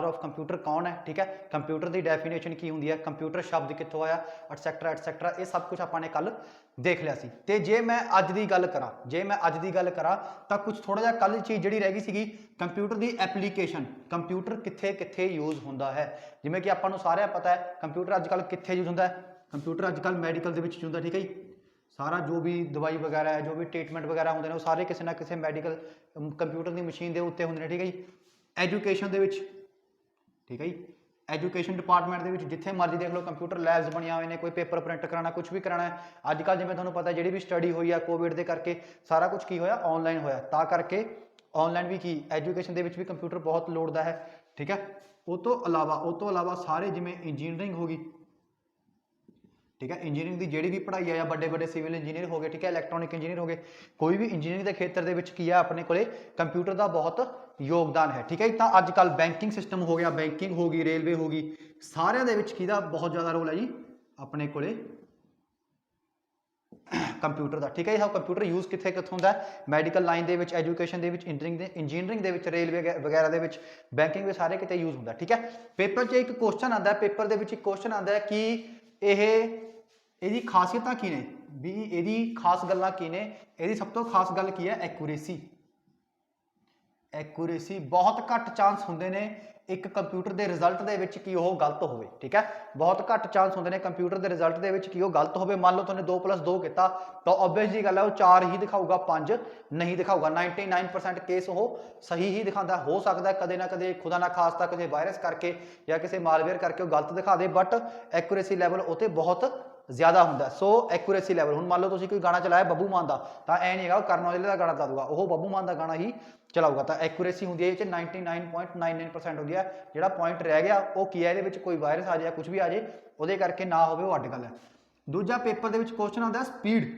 Of computer कौन है, ठीक है, कंप्यूटर की डेफिनेशन की होंगी है, कंप्यूटर शब्द कितों आया, एटसैक्ट्रा ये सब कुछ आपने कल देख लिया सी। ते जे मैं अज की गल करा, जे मैं अज की गल करा तो कुछ थोड़ा जिहा कल चीज़ जी रह गई सी, कंप्यूटर की एप्लीकेशन, कंप्यूटर कित्थे कित्थे यूज़ होंदा है। जिवें कि आपां नूं सारिਆਂ पता है कंप्यूटर अजकल कित्थे यूज़ होंदा है, कंप्यूटर अजकल मैडिकल दे विच यूज़ होंदा, ठीक है जी। सारा जो भी दवाई वगैरह है, जो भी ट्रीटमेंट वगैरह होंदे ने वो सारे किसी ना किसी मैडिकल कंप्यूटर की मशीन के उत्ते होंदे ने, ठीक है जी। एजुकेशन दे विच, ठीक है जी, एजुकेशन डिपार्टमेंट के जिथे मर्जी देख लो कंप्यूटर लैब्स बनिया हुए हैं, कोई पेपर प्रिंट कराना, कुछ भी कराना है अजकल, जिवें तुहानूं पता जी भी स्टडी हुई है कोविड के करके सारा कुछ की होया ऑनलाइन होया, ता करके ऑनलाइन भी की एजुकेशन के भी कंप्यूटर बहुत लोड़दा है, ठीक है। उस तो अलावा सारे जिवें इंजीनियरिंग होगी, ठीक है, इंजीनियरिंग की जी भी पढ़ाई है, या बड़े बड़े सिविल इंजीनियर हो गए, ठीक है, इलैक्ट्रॉनिक इंजीनियर हो गए, कोई भी इंजीनियरिंग के खेत्र के अपने को कंप्यूटर का बहुत योगदान है, ठीक है। तो अजकल बैंकिंग सिस्टम हो गया, बैंकिंग होगी, रेलवे होगी, सारिया किहदा बहुत ज़्यादा रोल है जी अपने को कंप्यूटर का, ठीक है। हाँ कंप्यूटर यूज़ कितने कितों होंदा है, मैडिकल लाइन के एजुकेशन के इंजीनियरिंग के रेलवे वगैरह के बैंकिंग में सारे कितने यूज़ होंदा, ठीक है। पेपर च एक क्वेश्चन आता है, पेपर के एक क्वेश्चन आता है कि यह खासियत की ने, भी यदी खास गल्लां की ने, यदी सब तो खास गल की है एक्यूरेसी। एक्यूरेसी बहुत घट चांस होंदे ने एक कंप्यूटर के रिजल्ट के कि वह गलत हो, ठीक है, बहुत घट चांस होंदे ने कंप्यूटर के रिजल्ट के कि वह गलत हो। मान लो तुमने 2+2 किया तो ऑब्वियस जी गल है वो 4 ही दिखाऊगा, 5 नहीं दिखाऊगा। 99% केस वो सही ही दिखाता, हो सकता है कदे ना कदे खुदा ना खासता किसी वायरस करके या किसी मालवेयर करके वो गलत दिखा दे, बट एक्यूरेसी लैवल उते बहुत ज़्यादा होंगे। सो एक्यूरेसी लैवल हुण मान लो तुसीं कोई गाना चलाया बब्बू मान का, तो ऐ नहीं है करण औजले का गाना चला दूगा, वो बब्बू मान का गाना ही चलाऊगा। तो एक्यूरेसी होंगी है 99.99% होंगी है, जो पॉइंट रह गया वो की है, ये कोई वायरस आ जाए कुछ भी आ जाए वो करके ना हो, वो अड्ड गल है। दूजा पेपर के क्वेश्चन आता है स्पीड,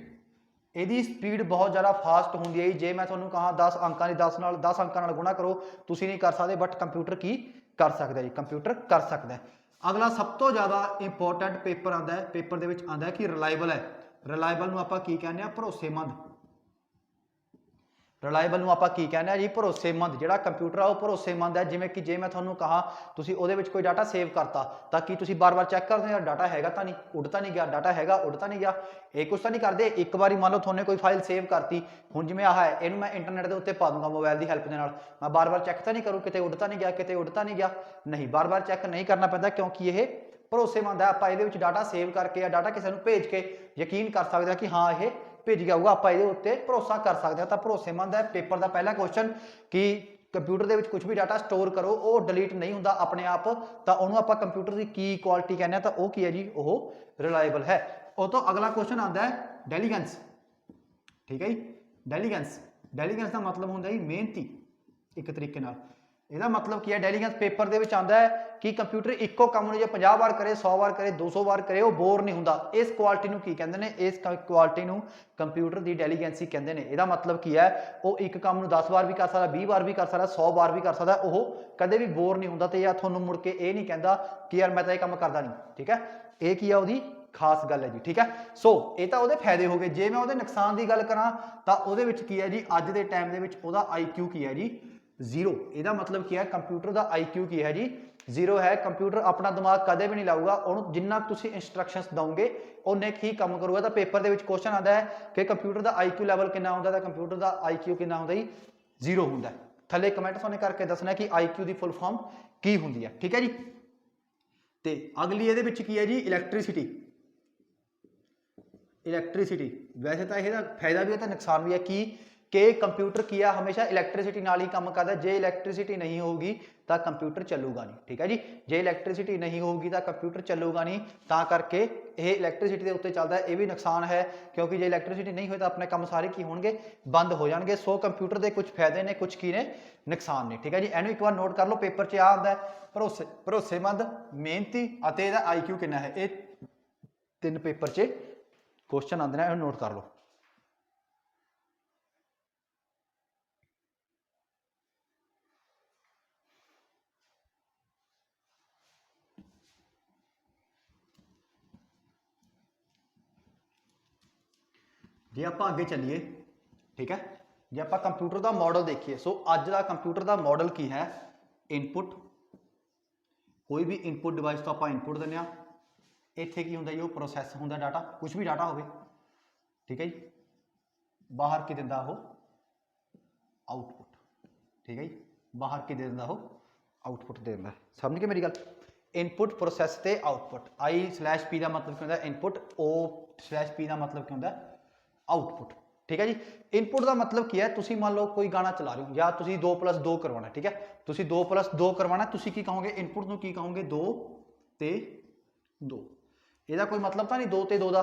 यदी स्पीड बहुत ज़्यादा फास्ट होंगी है। जे मैं थोड़ा कहा 10 अंकों की 10 अंकों गुणा करो, तुम नहीं कर सकते, बट कंप्यूटर की कर सकता जी, कंप्यूटर कर सकता है। अगला सब तो ज़्यादा इंपोर्टेंट पेपर आता है, पेपर के आता है कि रिलायबल है। रिलायबल में आप कहने भरोसेमंद, रिलायबल में आप कहने जी भरोसेमंद, जोड़ा कंप्यूटर है वो भरोसेमंद है। जिमें कि जे मैं थोड़ा कहा तुम वो कोई डाटा सेव करता ताकि तुम बार बार चैक करते हो डाटा हैगा तो नहीं, उड़ता नहीं गया, डाटा हैगा उड़ता नहीं गया, ये कुछ तो नहीं करते। एक बार मान लो थोड़े कोई फाइल सेव करती, हूँ जिमें आह है इनू मैं इंटरनेट के उत्ते पा दूंगा मोबाइल की हैल्प के नाल, मैं बार बार चैक तो नहीं करूँ कितने उड़ता नहीं गया, कितने उड़ता नहीं गया, नहीं बार बार चैक नहीं करना पैंदा क्योंकि ये भरोसेमंद है। आप ये डाटा सेव करके या डाटा किसी को भेज के यकीन कर सकते हैं कि हाँ ये भेज गया होगा, आप ये उत्ते भरोसा कर सकते हैं। तो भरोसेमंद है। पेपर का पहला क्वेश्चन कि कंप्यूटर के कुछ भी डाटा स्टोर करो वो डिलीट नहीं होंदा अपने आप, तो उन्होंने आप कंप्यूटर की की क्वालिटी कहने, तो वह की है जी वो रिलायबल है। उस तो अगला क्वेश्चन आता है डेलीगेंस, ठीक है जी। डेलीगेंस, डेलीगेंस का मतलब होंगे जी मेहनती एक तरीके नाल। ਇਹਦਾ मतलब की है डेलीगेंस पेपर के आता है कि कंप्यूटर एको काम जो 50 बार करे, 100 बार करे, 200 बार करे वो बोर नहीं होंदा। इस क्वालिटी की कहते हैं, इस क्वालिटी कंप्यूटर की डेलीगेंसी कहते हैं। यदा मतलब की है वो एक काम 10 बार भी कर सकता, 20 बार भी कर सकता, 100 बार भी कर सकता, वो कदे भी बोर नहीं होंदा। तो या थोनों मुड़ के ये नहीं कहता कि यार मैं तो ये काम करता नहीं, ठीक है, ये की है वो खास गल है जी, ठीक है। सो ये तो वो फायदे हो गए। जे मैं वो नुकसान की गल करा तो वो की है जी अज के टाइम के IQ की है जी 0। यदा मतलब की है कंप्यूटर का IQ की है जी 0 है। कंप्यूटर अपना दिमाग कदे भी नहीं लाऊगा, उन्होंने जिन्ना तुसीं इंस्ट्रक्शंस दोगे उन्ने ही काम करूगा। तो पेपर के क्वेश्चन आता है कि कंप्यूटर का IQ लैवल कितना होंदा, तो कंप्यूटर का IQ कितना होंदा जी 0 होंदा। थले कमेंट तुहानूं करके दसना कि IQ की फुल फॉर्म की होंदी है, ठीक है जी। तो अगली ये की है जी इलैक्ट्रीसिटी। इलैक्ट्रीसिटी वैसे तो यह फायदा भी है तो नुकसान भी है कि कंप्यूटर की है हमेशा इलैक्ट्रीसिटी नाल ही काम करता है। जे इलैक्ट्रीसिटी नहीं होगी तो कंप्यूटर चलूगा नहीं, ठीक है जी। जे इलैक्ट्रीसिटी नहीं होगी तो कंप्यूटर चलूगा नहीं, ता करके ये इलैक्ट्रीसिटी के उत्ते चलता है। ये भी नुकसान है क्योंकि जो इलैक्ट्रीसिटी नहीं हुई तो अपने काम सारे की होंगे बंद हो जाएंगे। सो कंप्यूटर के कुछ फायदे ने, कुछ की ने नुकसान ने, ठीक है जी। इनू एक बार नोट कर लो, पेपर च आ आता है भरोसेमंद, मेहनती और इहदा IQ कितना है। ये 3 पेपर च क्वेश्चन आते हैं, नोट कर लो। जे आप अगे चलीए, ठीक है, जे आप कंप्यूटर का मॉडल देखिए। सो अज का कंप्यूटर का मॉडल की है इनपुट, कोई भी इनपुट डिवाइस तो आप इनपुट दिंदे आ, इत्थे की हुंदा जी वो प्रोसैस हुंदा डाटा, कुछ भी डाटा होवे, ठीक है जी। बाहर की दिंदा वो आउटपुट, ठीक है जी, बाहर की दे दिंदा वो आउटपुट दे दिंदा। समझ गए मेरी गल? इनपुट प्रोसैस ते आउटपुट, I/P का मतलब क्या होंदा इनपुट, O/P का मतलब क्या होंदा आउटपुट, ठीक है जी। इनपुट का मतलब की है, तुसी मान लो कोई गाना चला रहे हो या तुसी 2+2 करवाना, ठीक है, तुसी 2+2 करवाना, तुसी की कहोगे इनपुट नूं की कहोगे 2 ते 2, ਇਹਦਾ कोई मतलब तो नहीं 2 ते 2 का।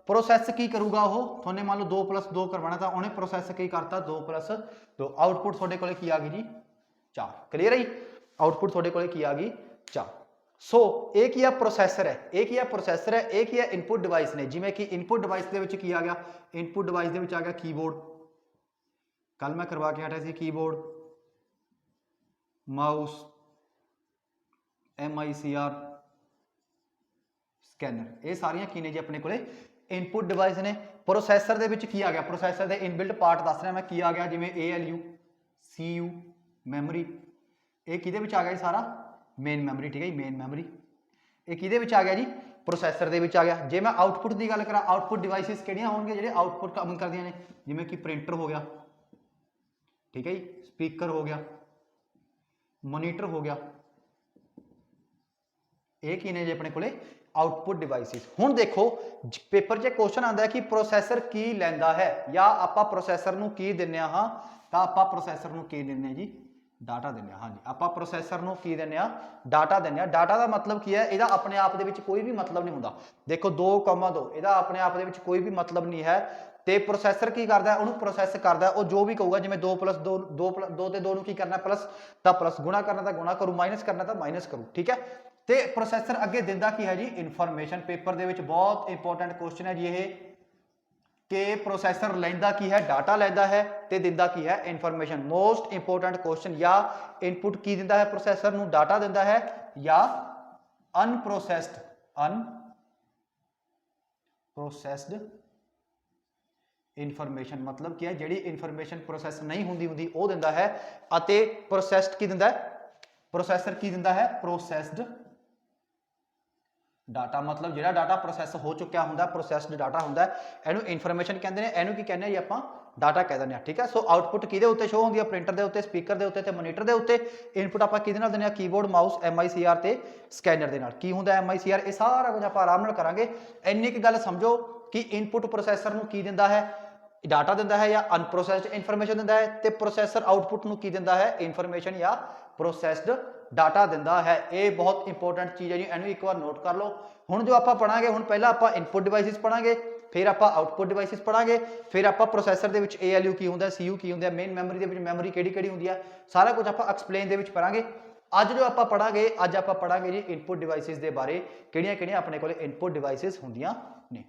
प्रोसैस की करूगा वो, थोने मान लो 2+2 करवाना तो उन्हें प्रोसैस की करता 2+2, आउटपुट थोड़े को की आ गई जी 4। क्लीयर है जी? आउटपुट थोड़े को की आ गई 4। सो एक ही प्रोसैसर है, एक ही प्रोसैसर है, एक ही इनपुट डिवाइस ने, जिमें कि इनपुट डिवाइस के विच की आ गया, इनपुट डिवाइस के विच आ गया कीबोर्ड, कल मैं करवा के हटा सी कीबोर्ड, माउस, MICR, स्कैनर, ये सारियां की ने जी अपने कोले इनपुट डिवाइस ने। प्रोसैसर दे विच की आ गया, प्रोसैसर दे इनबिल्ट पार्ट दस रहा मैं, की आ गया जिवें ALU, CU, मैमरी, ये किहदे विच आ गया सारा मेन मैमरी, ठीक है जी, मेन मैमरी। ये किहदे विच आ गया जी प्रोसैसर दे विच आ गया। जे मैं आउटपुट की गल करा, आउटपुट डिवाइसिस किहड़ियां होणगे जिहड़े आउटपुट काम करदियां ने, जिवें कि प्रिंटर हो गया, ठीक है जी, स्पीकर हो गया, मोनीटर हो गया, ये की ने जी अपने कोले आउटपुट डिवाइसिस। हुण देखो पेपर 'च क्वेश्चन आंदा है कि प्रोसैसर की लैंदा है, या आपां प्रोसैसर नूं की दिंदे हां, तां आपां प्रोसैसर नूं की दिंदे जी डाटा दिंदे हां। हाँ जी, आपां प्रोसैसर नूं की दिंदे आ डाटा दिंदे आ। डाटा का मतलब की है, इहदा अपने आप दे विच कोई भी मतलब नहीं हुंदा। देखो 2,2 इहदा अपने आप दे विच कोई भी मतलब नहीं है, ते प्रोसैसर की करदा है, उहनूं प्रोसैस करदा है, वो जो भी कहूगा, जिवें 2+2 2 ते 2 नूं की करना प्लस, तां प्लस, गुणा करना तां गुणा करूँ, माइनस करना तां माइनस करूँ, ठीक है। ते प्रोसैसर अगे दिंदा की है जी इनफॉर्मेशन। पेपर दे विच बहुत इंपॉर्टेंट क्वेश्चन है जी ये, कि प्रोसैसर लैंदा की है डाटा लैंदा है, ते दिंदा की है इनफॉर्मेशन। मोस्ट इंपॉर्टेंट क्वेश्चन, या इनपुट की दिंदा है प्रोसैसर नूं डाटा दिंदा है, या अनप्रोसैस्ड इनफॉर्मेशन, मतलब क्या है जिहड़ी इनफॉर्मेशन प्रोसैस नहीं हुंदी हुंदी वो दिंदा है, अते प्रोसैस्ड की दिंदा है, प्रोसैसर की दिंदा है प्रोसैस्ड डाटा, मतलब जिहड़ा डाटा प्रोसैस हो चुका हुंदा प्रोसैस्ड डाटा हुंदा, इहनूं इनफॉर्मेशन कहंदे ने, इहनूं की कहने जी आपां डाटा कह दिंदे आ, ठीक है। सो आउटपुट किहदे उत्ते शो हुंदी है, प्रिंटर दे उत्ते, स्पीकर दे उत्ते ते मोनीटर दे उत्ते। इनपुट आपां किहदे नाल दिंदे आ, कीबोर्ड, माउस, MICR ते स्कैनर दे नाल। की हुंदा MICR, ये सारा कुछ आपां आराम नाल करांगे। इन्नी क गल समझो कि इनपुट प्रोसैसर नूं की दिंदा है, डाटा दिंदा है, या अनप्रोसैस्ड इनफॉर्मेशन दिंदा है, ते प्रोसैसर आउटपुट नूं की दिंदा है, इनफॉर्मेशन या प्रोसैस्ड डाटा दिंदा है। ये बहुत इंपॉर्टेंट चीज़ है जी, इन्हूं एक बार नोट कर लो। हुण जो आपां पढ़ांगे, हुण पहला आपां इनपुट डिवाइसिस पढ़ांगे, फिर आपां आउटपुट डिवाइसिस पढ़ांगे, फिर आपां प्रोसैसर दे विच ALU की हुंदा, CU की हुंदा, मेन मैमरी दे विच मैमरी किहड़ी-किहड़ी हुंदी है, सारा कुछ आपां एक्सप्लेन दे विच पढ़ांगे। अज जो आपां पढ़ांगे, अज आपां पढ़ांगे जी इनपुट डिवाइसिस दे बारे, किहड़ियां-किहड़ियां अपने कोले इनपुट डिवाइसिस हुंदियां ने।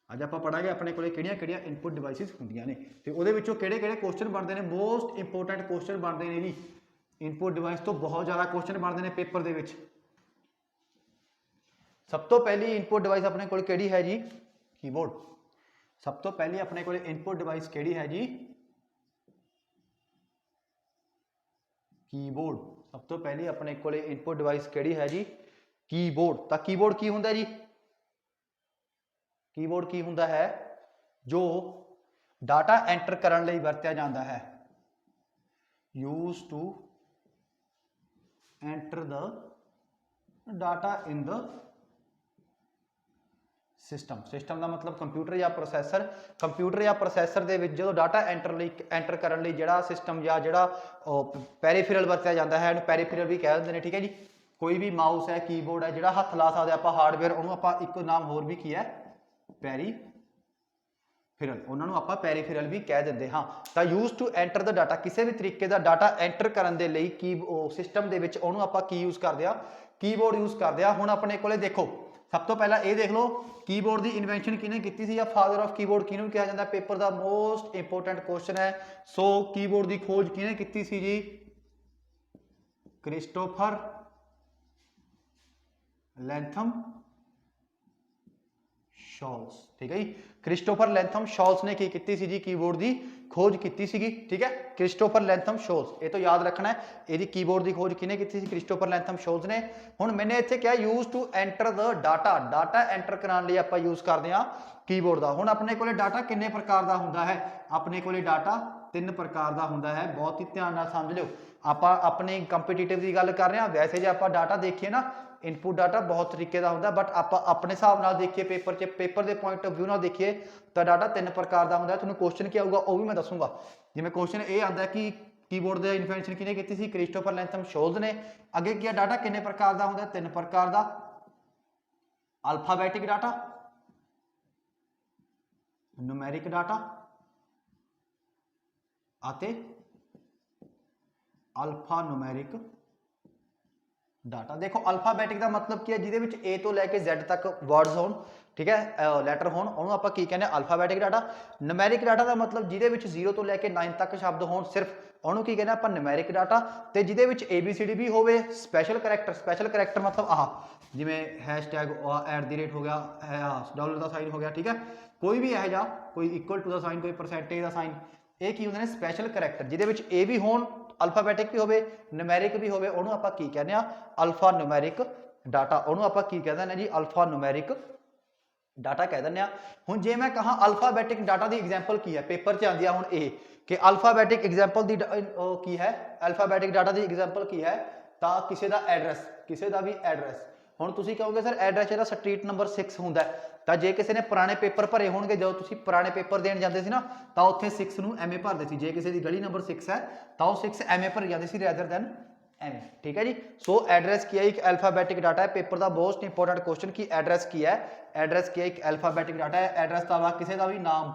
अज आप पढ़ांगे अपने को किहड़ियां इनपुट डिवाइसिस हुंदियां ने, ते उहदे विचों किहड़े-किहड़े क्वेश्चन बनते हैं, मोस्ट इंपोर्टेंट क्वेश्चन बनते हैं जी। इनपुट डिवाइस तो बहुत ज़्यादा क्वेश्चन बनते हैं पेपर दे विच। सब तो पहली इनपुट डिवाइस अपने को किहड़ी है जी, कीबोर्ड। सब तो पहली अपने को इनपुट डिवाइस किहड़ी है जी, कीबोर्ड। सब तो पहली अपने को इनपुट डिवाइस किहड़ी है जी, कीबोर्ड। तो कीबोर्ड की हुंदा जी, कीबोर्ड की हुंदा है जो डाटा एंटर करने लई वरत्या जाता है, use to enter the data in the system. System का मतलब कंप्यूटर या प्रोसैसर, कंप्यूटर या प्रोसैसर दे विच जो डाटा एंटर करने लई जिहड़ा सिस्टम या जिहड़ा पैरीफेरल वरत्या जाता है, पैरीफेरल भी कह दिंदे ने, ठीक है जी। कोई भी माउस है, कीबोर्ड है, जिहड़ा हत्थ ला सकदे आपां हार्डवेयर, उहनूं आपां एक नाम होर भी की है, पैरीफेरल, उन्होंने आपां पैरीफेरल भी कह दिंदे हाँ। तो use to enter the data, किसी भी तरीके का डाटा एंटर करने दे लई की सिस्टम दे विच उहनूं आपां की यूज करदे आ, कीबोर्ड यूज करदे आ। हुण अपने कोले देखो सब तो पहला ये देख लो, कीबोर्ड की इन्वेंशन किहने कीती सी, या फादर ऑफ कीबोर्ड किहनूं कहा जाता है, पेपर का मोस्ट इंपोर्टेंट क्वेश्चन है। सो कीबोर्ड की खोज किहने कीती सी जी, क्रिस्टोफर लैंथम शॉल्स, ठीक है जी। क्रिस्टोफर लैंथम शॉल्स ने की कीती सी जी कीबोर्ड की खोज की सीगी, ठीक है, क्रिस्टोफर लैंथम शोल्स। ये तो याद रखना है, ਇਹਦੀ कीबोर्ड की खोज किने की थी, क्रिस्टोफर लैंथम शोल्स ने। हुण मैंने इत्थे क्या use to enter the data, data enter कराने लिए आपां यूज करते हैं कीबोर्ड का। हुण अपने कोले डाटा किन्ने प्रकार का हुंदा है, अपने कोले डाटा 3 प्रकार का हुंदा है, बहुत ही ध्यान नाल समझ लिओ। आपां अपनी कंपीटीटिव की गल कर रहे हैं, वैसे जे आपां डाटा देखिए ना, इनपुट डाटा बहुत तरीके का होंगे, बट आप अपने हिसाब नाल देखिए पेपर च, पेपर के पॉइंट ऑफ व्यू नाल देखिए तो डाटा 3 प्रकार का होंगे। तुहानूं क्वेश्चन क्या आऊगा वो भी मैं दसूँगा। जिवें क्वेश्चन ये आता है कि कीबोर्ड की इन्वेंशन किने की थी, क्रिस्टोफर लैंथम शोल्स ने। अगे क्या डाटा किन्ने प्रकार का होंगे, 3 प्रकार का, अल्फाबैटिक डाटा, न्यूमैरिक डाटा आते अल्फा न्यूमैरिक डाटा। देखो अल्फाबैटिक का मतलब की है, जिहदे ए तो लैके Z तक वर्ड्स होण, ठीक है, लैटर होण, उहनूं आपां की कहने अल्फाबैटिक डाटा। न्यूमैरिक डाटा का मतलब जिहदे विच 0 तो लैके 9 तक शब्द होण सिर्फ, उहनूं की कहने आपां न्यूमैरिक डाटा। ते जिहदे विच ABCD भी होवे, स्पैशल करैक्टर, स्पैशल करैक्टर मतलब आह जिवें हैशटैग @ हो गया, डॉलर का साइन हो गया, ठीक है, कोई भी यह जा, कोई इक्वल टू का साइन, कोई परसेंटेज का साइन, ये की होंदे ने स्पैशल करैक्टर, जिहदे विच ए भी होण, अल्फाबैटिक भी होवे, न्यूमैरिक भी होवे, उहनूं आपां की कहने आ अल्फा न्यूमैरिक डाटा। उहनूं आपां की कह दिंदे जी, अल्फा न्यूमैरिक डाटा कह दिंदे आ। हुण जे मैं कहा अल्फाबैटिक डाटा की एग्जाम्पल की है, पेपर च आंदी आ हुण ये कि अल्फाबैटिक एग्जाम्पल की की है, अल्फाबैटिक डाटा की एग्जाम्पल की है, तो किसी का एड्रैस, किसी का भी एड्रैस। हुण तुसीं कहोगे सर एड्रैस जिहड़ा स्ट्रीट नंबर 6 हुंदा है, तो जे किसी ने पुराने पेपर भरे होणगे, जो तुसीं पुराने पेपर देण जांदे सी ना, तो उत्थे 6 नूं एवें भरदे सी। जे किसी की गली नंबर 6 है तो 6 एवें भरी जांदी सी रैदर दैन एवें, ठीक है जी। सो एड्रैस की है, एक अल्फाबैटिक डाटा है, पेपर का मोस्ट इंपोर्टेंट क्वेश्चन की एड्रैस की है, एड्रैस की है एक अल्फाबैटिक डाटा है। एड्रैस का बाद किसी का भी नाम,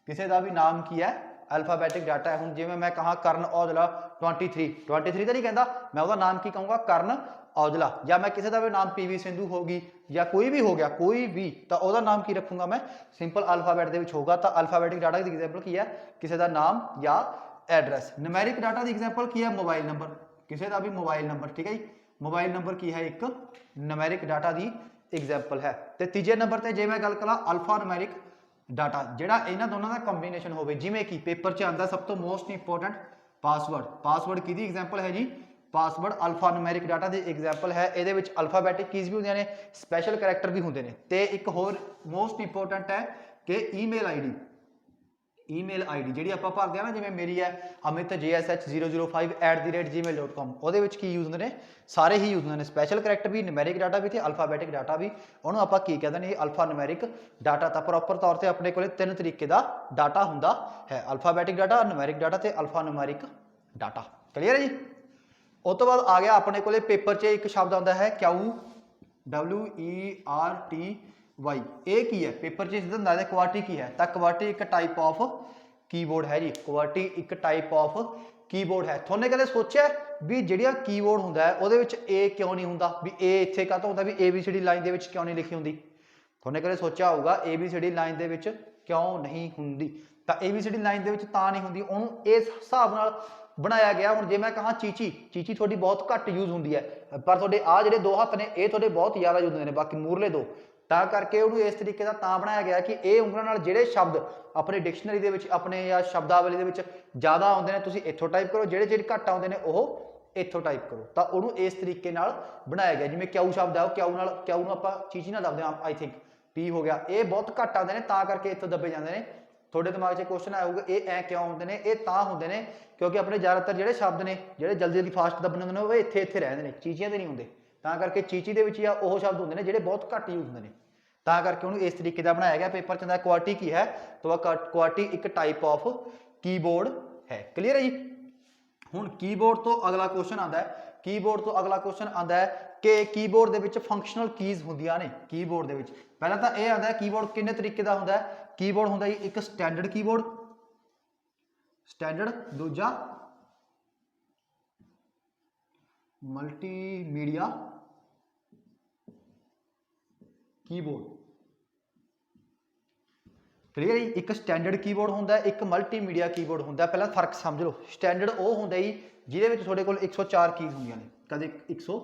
किसी का भी नाम की है, अल्फाबैटिक डाटा है। हुण जिवें मैं कहा करण औजला 23 तो नहीं कहता, मैं उसका नाम की कहूँगा करण औजला, या मैं किसी का भी नाम PV सिंधु होगी या कोई भी हो गया, कोई भी, तो वह नाम की रखूँगा मैं, सिंपल अल्फाबैट के होगा। तो अल्फाबैटिक डाटा की एग्जाम्पल की है, किसी का नाम या एड्रैस। न्यूमैरिक डाटा की एग्जाम्पल की है मोबाइल नंबर, किसी का भी मोबाइल नंबर, ठीक है जी, मोबाइल नंबर की है एक न्यूमैरिक डाटा की एग्जाम्पल है। तो तीजे नंबर पर जे मैं गल करा अल्फा न्यूमैरिक डाटा, जिहड़ा इन्हां दोनों का कंबीनेशन होवे, जिवें कि पेपर च आंदा सब तो मोस्ट इंपोर्टेंट पासवर्ड, पासवर्ड की एग्जाम्पल है जी, पासवर्ड अल्फा न्यूमैरिक डाटा की एग्जाम्पल है। ये अल्फाबैटिक कीज़ भी होंगे ने, स्पैशल करैक्टर भी होंगे ने। तो एक होर मोस्ट इंपोर्टेंट है कि ईमेल आईडी, ईमेल आईडी जी आप भरते हैं ना, जिवें मेरी है अमित JSH005@gmail.com, वो की यूज होंगे ने, सारे ही यूज होंगे ने, स्पैशल करैक्टर भी, न्यूमैरिक डाटा भी, अल्फाबैटिक डाटा भी। उन्होंने आप की कहते हैं अल्फा न्यूमैरिक डाटा। तो प्रॉपर तौर पर अपने को 3 तरीके का डाटा होंदा है, अल्फाबैटिक डाटा, न्यूमैरिक डाटा तो अल्फा न्यूमैरिक डाटा। क्लीयर है जी। उस तो बाद आ गया अपने को पेपर च एक शब्द आता है QWERTY, ये की है पेपर च होंगे, क्वार्टी की है, तो क्वार्टी एक टाइप ऑफ कीबोर्ड है जी, क्वार्टी एक टाइप ऑफ कीबोर्ड है। थोड़े कदे सोचा भी जिहड़ा कीबोर्ड होंदा है वो ए क्यों नहीं होंदा, भी ए इत्थे काहतों होंदा, भी ABCD लाइन दे विच क्यों नहीं लिखी होंदी। थोड़े कदे सोचा होगा ABCD लाइन दे विच क्यों नहीं होंदी, तो ABCD लाइन दे विच तां नहीं होंदी, उहनूं इस हिसाब नाल बनाया गया। हुण जे मैं कहा चीची, चीची थोड़ी बहुत घट यूज होंदी है, पर थोड़े आ जिहड़े 2 हत्थ ने ये थोड़े बहुत ज़्यादा यूज होंदे ने, बाकी मूरले 2, तां करके उहनूं इस तरीके का तां बनाया गया कि ये उंगलां नाल जिहड़े शब्द अपने डिक्शनरी दे विच, अपने या शब्दावली दे विच ज़्यादा आउंदे ने, तुसीं इत्थों टाइप करो, जिहड़े घट आउंदे ने ओह इत्थों टाइप करो। तो उहनूं इस तरीके नाल बनाया गया। जिवें क्यू शब्द है, वो क्यू नाल, क्यू नूं आपां चीची नाल लभदे हां, आई थिंक P हो गया, ये बहुत घट आउंदे ने, तां करके इत्थों दबे जांदे ने। थोड़े दिमाग 'च क्वेश्चन आया होगा ये ऐ क्यों होंदे ने, ये तां होंदे ने क्योंकि अपने ज़्यादातर जिहड़े शब्द ने, जिहड़े जल्दी जल्दी फास्ट दबने होंदे ने, वो इत्थे इत्थे रहिंदे ने, चीचियां ते नहीं होंदे। तां करके चीची दे विच या ओह शब्द होंदे ने जिहड़े बहुत घट यूज होंदे ने, तां करके उहनूं इस तरीके का बनाया गया। पेपर च क्वार्टी की है, तो क्वार्टी एक टाइप ऑफ कीबोर्ड है। क्लीयर है जी। हुण कीबोर्ड तो अगला क्वेश्चन आता है, कीबोर्ड तो अगला क्वेश्चन आता है कि कीबोर्ड दे विच फंक्शनल कीज़ होंदियां ने। कीबोर्ड दे विच पहला तो यह आता है कीबोर्ड किन्ने तरीके का होंदा है। कीबोर्ड होंदा जी एक स्टैंडर्ड कीबोर्ड, स्टैंडर्ड, दूजा मल्टीमीडिया कीबोर्ड। क्लीयर जी। एक स्टैंडर्ड कीबोर्ड होंदा है, एक मल्टीमीडिया कीबोर्ड होंदा है। पहला फर्क समझ लो। स्टैंडर्ड वो होंदा जी जिहदे विच तुहाडे कोल 104 कीज़ होंदियां ने, कदे 100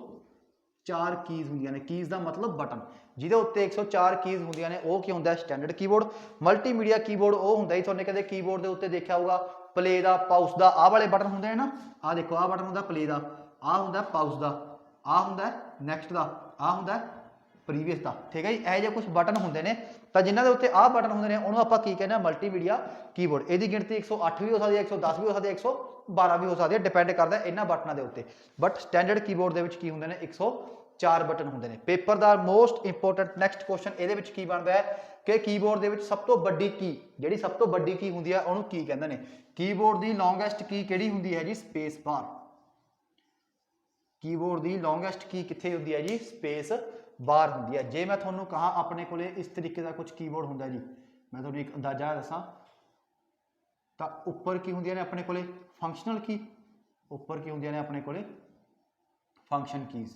4 कीज़ ਹੁੰਦੀਆਂ ਨੇ। कीज़ ਦਾ मतलब ਬਟਨ, ਜਿਹਦੇ ਉੱਤੇ 104 कीज़ ਹੁੰਦੀਆਂ ਨੇ, ਉਹ ਕੀ ਹੁੰਦਾ ਸਟੈਂਡਰਡ ਕੀਬੋਰਡ। ਮਲਟੀਮੀਡੀਆ ਕੀਬੋਰਡ ਉਹ ਹੁੰਦਾ ਜੀ, ਤੁਹਾਨੂੰ ਕਦੇ ਕੀਬੋਰਡ ਦੇ ਉੱਤੇ ਦੇਖਿਆ ਹੋਊਗਾ ਪਲੇ ਦਾ, ਪਾਉਸ ਦਾ, ਆਹ ਵਾਲੇ ਬਟਨ ਹੁੰਦੇ ਨੇ ਨਾ, ਆਹ ਦੇਖੋ ਆਹ ਬਟਨ ਹੁੰਦਾ ਪਲੇ ਦਾ, ਆਹ ਹੁੰਦਾ ਪਾਉਸ ਦਾ, ਆਹ ਹੁੰਦਾ ਨੈਕਸਟ ਦਾ, ਆਹ ਹੁੰਦਾ ਪ੍ਰੀਵੀਅਸ ਦਾ, ਠੀਕ ਹੈ ਜੀ। ਇਹੋ ਜਿਹੇ ਕੁਝ ਬਟਨ ਹੁੰਦੇ ਨੇ, ਤਾਂ ਜਿਨ੍ਹਾਂ ਦੇ ਉੱਤੇ ਆਹ ਬਟਨ ਹੁੰਦੇ ਨੇ ਉਹਨੂੰ ਆਪਾਂ ਕੀ ਕਹਿੰਦੇ ਆ, ਮਲਟੀਮੀਡੀਆ ਕੀਬੋਰਡ। ਇਹਦੀ ਗਿਣਤੀ 108 ਵੀ ਹੋ ਸਕਦੀ ਹੈ, 110 ਵੀ ਹੋ ਸਕਦੀ ਹੈ, 112 ਵੀ ਹੋ ਸਕਦੀ ਹੈ, ਡਿਪੈਂਡ ਕਰਦਾ ਇਹਨਾਂ ਬਟਨਾਂ ਦੇ ਉੱਤੇ। ਬਟ ਸਟੈਂਡਰਡ ਕੀਬੋਰਡ ਦੇ ਵਿੱਚ ਕੀ ਹੁੰਦੇ ਨੇ, 104 ਬਟਨ ਹੁੰਦੇ ਨੇ। ਪੇਪਰ ਦਾ ਮੋਸਟ ਇੰਪੋਰਟੈਂਟ ਨੈਕਸਟ ਕੁਐਸਚਨ ਇਹਦੇ ਵਿੱਚ ਕੀ ਬਣਦਾ ਹੈ ਕਿ ਕੀਬੋਰਡ ਦੇ ਵਿੱਚ ਸਭ ਤੋਂ ਵੱਡੀ ਕੀ, ਜਿਹੜੀ ਸਭ ਤੋਂ ਵੱਡੀ ਕੀ ਹੁੰਦੀ ਹੈ ਉਹਨੂੰ ਕੀ ਕਹਿੰਦੇ ਨੇ। ਕੀਬੋਰਡ ਦੀ ਲੌਂਗੈਸਟ ਕੀ ਕਿਹੜੀ ਹੁੰਦੀ ਹੈ ਜੀ, ਸਪੇਸ ਬਾਰ। ਕੀਬੋਰਡ ਦੀ ਲੌਂਗੈਸਟ ਕੀ ਕਿੱਥੇ ਹੁੰਦੀ ਹੈ ਜੀ, ਸਪੇਸ ਬਾਰ ਹੁੰਦੀ ਹੈ। ਜੇ ਮੈਂ ਤੁਹਾਨੂੰ ਕਹਾਂ ਆਪਣੇ ਕੋਲੇ ਇਸ ਤਰੀਕੇ ਦਾ ਕੁਝ ਕੀਬੋਰਡ ਹੁੰਦਾ ਜੀ, ਮੈਂ ਤੁਹਾਨੂੰ ਇੱਕ ਅੰਦਾਜ਼ਾ ਦੱਸਾਂ, ਤਾਂ ਉੱਪਰ ਕੀ ਹੁੰਦੀਆਂ ਨੇ ਆਪਣੇ ਕੋਲੇ, ਫੰਕਸ਼ਨਲ ਕੀ, ਉੱਪਰ ਕੀ ਹੁੰਦੀਆਂ ਨੇ ਆਪਣੇ ਕੋਲੇ ਫੰਕਸ਼ਨ ਕੀਜ਼,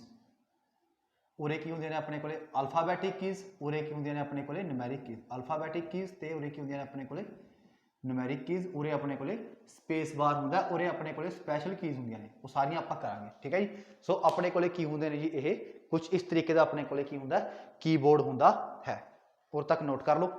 ਉਰੇ ਕੀ ਹੁੰਦੀਆਂ ਨੇ ਆਪਣੇ ਕੋਲੇ ਅਲਫਾਬੈਟਿਕ ਕੀਜ਼, ਉਰੇ ਕੀ ਹੁੰਦੀਆਂ ਨੇ ਆਪਣੇ ਕੋਲੇ ਨਿਊਮੈਰਿਕ ਕੀਜ਼। ਅਲਫਾਬੈਟਿਕ ਕੀਜ਼ ਤੇ ਉਰੇ ਕੀ ਹੁੰਦੀਆਂ ਨੇ ਆਪਣੇ ਕੋਲੇ ਨਿਊਮੈਰਿਕ ਕੀਜ਼, ਉਰੇ ਆਪਣੇ ਕੋਲੇ ਸਪੇਸ ਬਾਰ ਹੁੰਦਾ, ਉਰੇ ਆਪਣੇ ਕੋਲੇ ਸਪੈਸ਼ਲ ਕੀਜ਼ ਹੁੰਦੀਆਂ ਨੇ, ਉਹ ਸਾਰੀਆਂ ਆਪਾਂ ਕਰਾਂਗੇ, ਠੀਕ ਹੈ ਜੀ। ਸੋ ਆਪਣੇ ਕੋਲੇ ਕੀ ਹੁੰਦੇ ਨੇ ਜੀ, ਇਹ ਕੁਝ ਇਸ ਤਰੀਕੇ ਦਾ ਆਪਣੇ ਕੋਲੇ ਕੀ ਹੁੰਦਾ ਕੀਬੋਰਡ ਹੁੰਦਾ ਹੈ। ਉਰ ਤੱਕ ਨੋਟ ਕਰ ਲਓ।